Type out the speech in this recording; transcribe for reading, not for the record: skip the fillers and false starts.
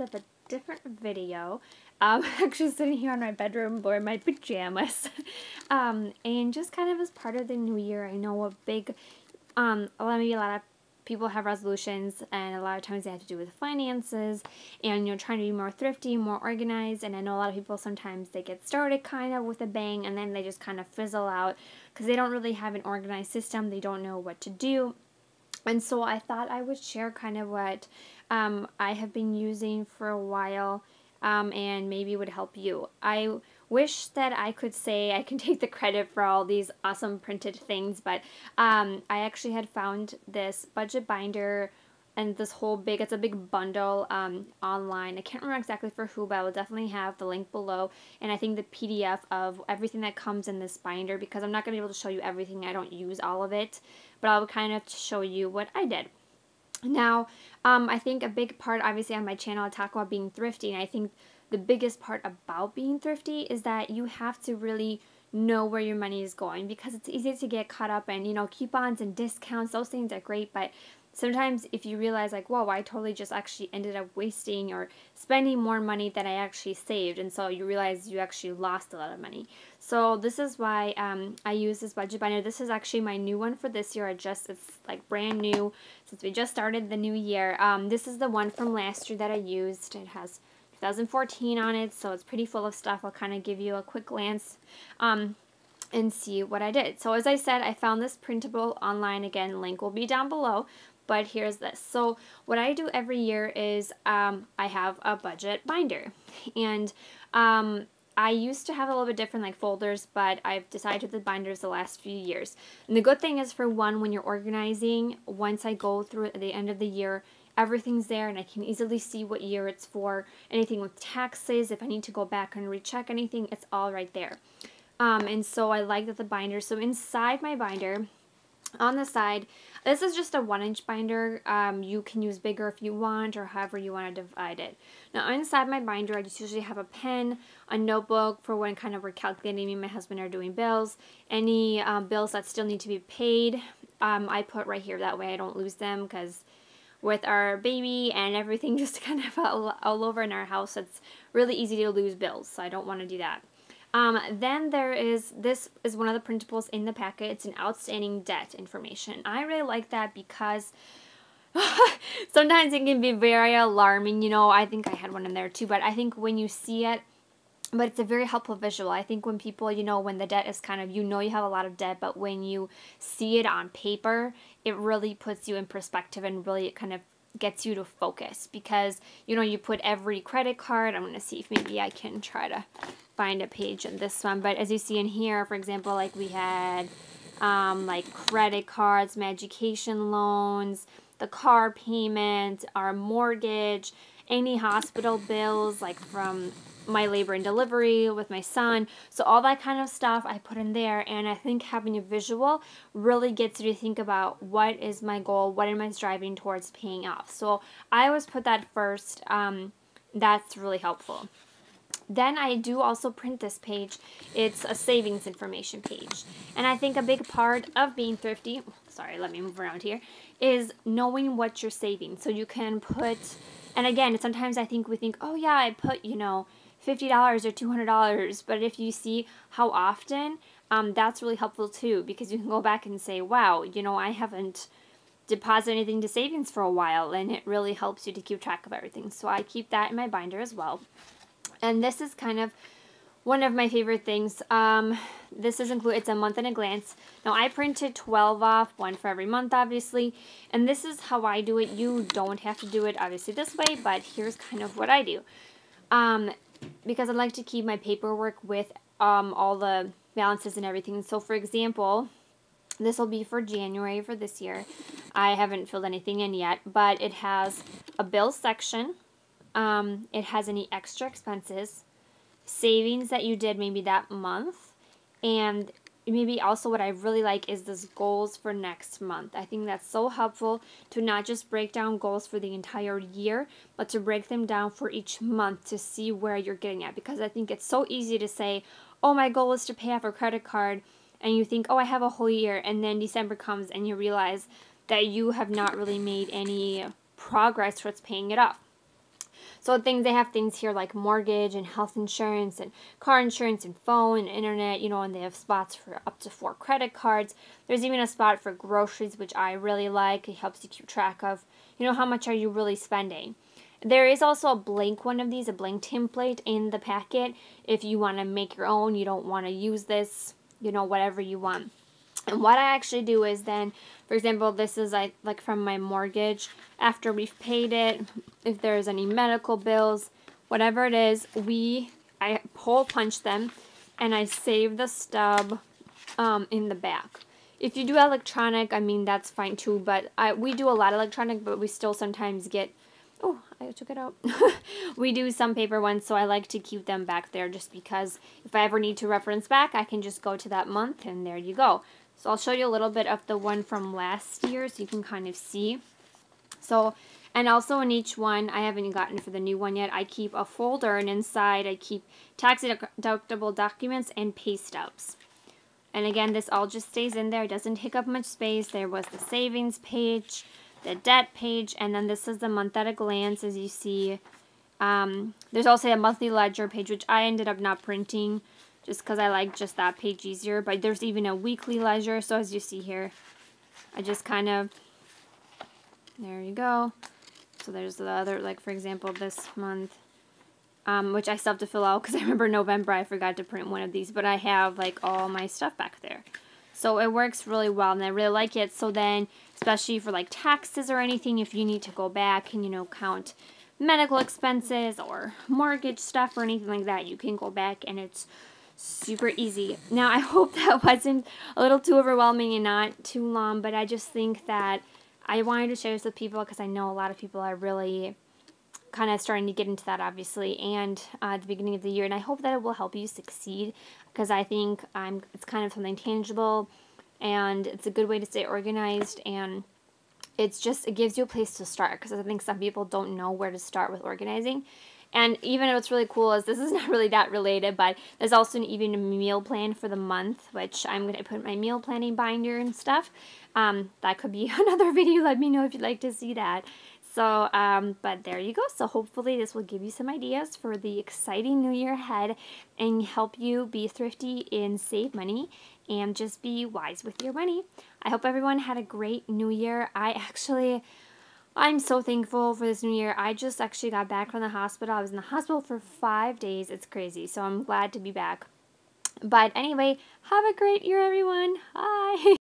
with a different video. I'm actually sitting here on my bedroom floor in my pajamas. And just kind of as part of the new year, I know maybe a lot of people have resolutions, and a lot of times they have to do with finances and, trying to be more thrifty, more organized. And I know a lot of people, sometimes they get started kind of with a bang and then they just kind of fizzle out because they don't really have an organized system. They don't know what to do. And so I thought I would share kind of what I have been using for a while, and maybe would help you. I wish that I could say I can take the credit for all these awesome printed things, but I actually had found this budget binder and this whole it's a big bundle online. I can't remember exactly for who, but I will definitely have the link below, and I think the PDF of everything that comes in this binder, because I'm not going to be able to show you everything. I don't use all of it, but I'll kind of show you what I did. Now, I think a big part, obviously on my channel, I talk about being thrifty, and I think the biggest part about being thrifty is that you have to really know where your money is going, because it's easy to get caught up in, coupons and discounts. Those things are great, but sometimes if you realize like, whoa, I totally just actually ended up wasting or spending more money than I actually saved, and so you realize you actually lost a lot of money. So this is why I use this budget binder. This is actually my new one for this year. It's like brand new since we just started the new year. This is the one from last year that I used. It has 2014 on it, so it's pretty full of stuff. I'll kind of give you a quick glance and see what I did. So as I said, I found this printable online. Again, link will be down below. But here's this. So what I do every year is I have a budget binder. And I used to have a little bit different like folders, but I've decided the binders the last few years. And the good thing is, for one, when you're organizing, once I go through at the end of the year, everything's there and I can easily see what year it's for. Anything with taxes, if I need to go back and recheck anything, it's all right there. And so I like that the binder. So inside my binder, on the side, this is just a 1-inch binder. You can use bigger if you want, or however you want to divide it. Now inside my binder, I just usually have a pen, a notebook for when kind of we're calculating, me and my husband are doing bills. Any bills that still need to be paid, I put right here. That way I don't lose them, because with our baby and everything just kind of all over in our house, it's really easy to lose bills, so I don't want to do that. Then this is one of the printables in the packet. It's an outstanding debt information. I really like that because sometimes it can be very alarming. I think I had one in there too, but I think when you see it, but it's a very helpful visual. I think when people, when the debt is kind of, you have a lot of debt, but when you see it on paper, it really puts you in perspective, and really it kind of gets you to focus, because, you put every credit card. I'm going to see if maybe I can try to find a page in this one. But as you see in here, for example, like we had like credit cards, my education loans, the car payment, our mortgage, any hospital bills, like from my labor and delivery with my son. So all that kind of stuff I put in there, and I think having a visual really gets you to think about, what is my goal, what am I striving towards paying off. So I always put that first. That's really helpful. Then I do also print this page. It's a savings information page. And I think a big part of being thrifty, sorry, let me move around here, is knowing what you're saving. So you can put, and again, sometimes I think we think, oh yeah, I put, $50 or $200, but if you see how often, that's really helpful too, because you can go back and say, wow, I haven't deposited anything to savings for a while, and it really helps you to keep track of everything. So I keep that in my binder as well. And this is kind of one of my favorite things. This is it's a month in a glance. Now I printed 12 off, one for every month, obviously. And this is how I do it. You don't have to do it obviously this way, but here's kind of what I do. Because I like to keep my paperwork with all the balances and everything. So for example, this will be for January for this year. I haven't filled anything in yet, but it has a bill section. It has any extra expenses, savings that you did maybe that month, and maybe also what I really like is this goals for next month. I think that's so helpful to not just break down goals for the entire year, but to break them down for each month to see where you're getting at. Because I think it's so easy to say, oh, my goal is to pay off a credit card, and you think, oh, I have a whole year, and then December comes and you realize that you have not really made any progress towards paying it off. So they have things here like mortgage and health insurance and car insurance and phone and internet, you know, and they have spots for up to 4 credit cards. There's even a spot for groceries, which I really like. It helps you keep track of, you know, how much are you really spending. There is also a blank one of these, a blank template in the packet. If you want to make your own, you don't want to use this, you know, whatever you want. And what I actually do is then, for example, this is like from my mortgage. After we've paid it, if there's any medical bills, whatever it is, I hole punch them and I save the stub in the back. If you do electronic, I mean, that's fine too, but we do a lot of electronic, but we still sometimes get, oh, I took it out. We do some paper ones, so I like to keep them back there just because if I ever need to reference back, I can just go to that month and there you go. So I'll show you a little bit of the one from last year so you can kind of see. So, and also in each one, I haven't gotten for the new one yet, I keep a folder and inside I keep tax deductible documents and pay stubs. And again, this all just stays in there. It doesn't take up much space. There was the savings page, the debt page, and then this is the month at a glance, as you see. There's also a monthly ledger page, which I ended up not printing just because I like just that page easier. But there's even a weekly ledger. So as you see here, I just kind of, there you go. So there's the other, like for example, this month, which I still have to fill out because I remember November I forgot to print one of these. But I have like all my stuff back there. So it works really well and I really like it. So then, especially for like taxes or anything, if you need to go back and, you know, count medical expenses or mortgage stuff or anything like that, you can go back and it's super easy. Now, I hope that wasn't a little too overwhelming and not too long, but I just think that I wanted to share this with people because I know a lot of people are really kind of starting to get into that, obviously, and at the beginning of the year, and I hope that it will help you succeed because I think it's kind of something tangible and it's a good way to stay organized, and it gives you a place to start because I think some people don't know where to start with organizing. And even what's really cool is this is not really that related, but there's also even a meal plan for the month, which I'm going to put in my meal planning binder and stuff. That could be another video. Let me know if you'd like to see that. So, but there you go. So hopefully this will give you some ideas for the exciting new year ahead and help you be thrifty and save money and just be wise with your money. I hope everyone had a great new year. I'm so thankful for this new year. I just actually got back from the hospital. I was in the hospital for 5 days. It's crazy. So I'm glad to be back. But anyway, have a great year, everyone. Bye.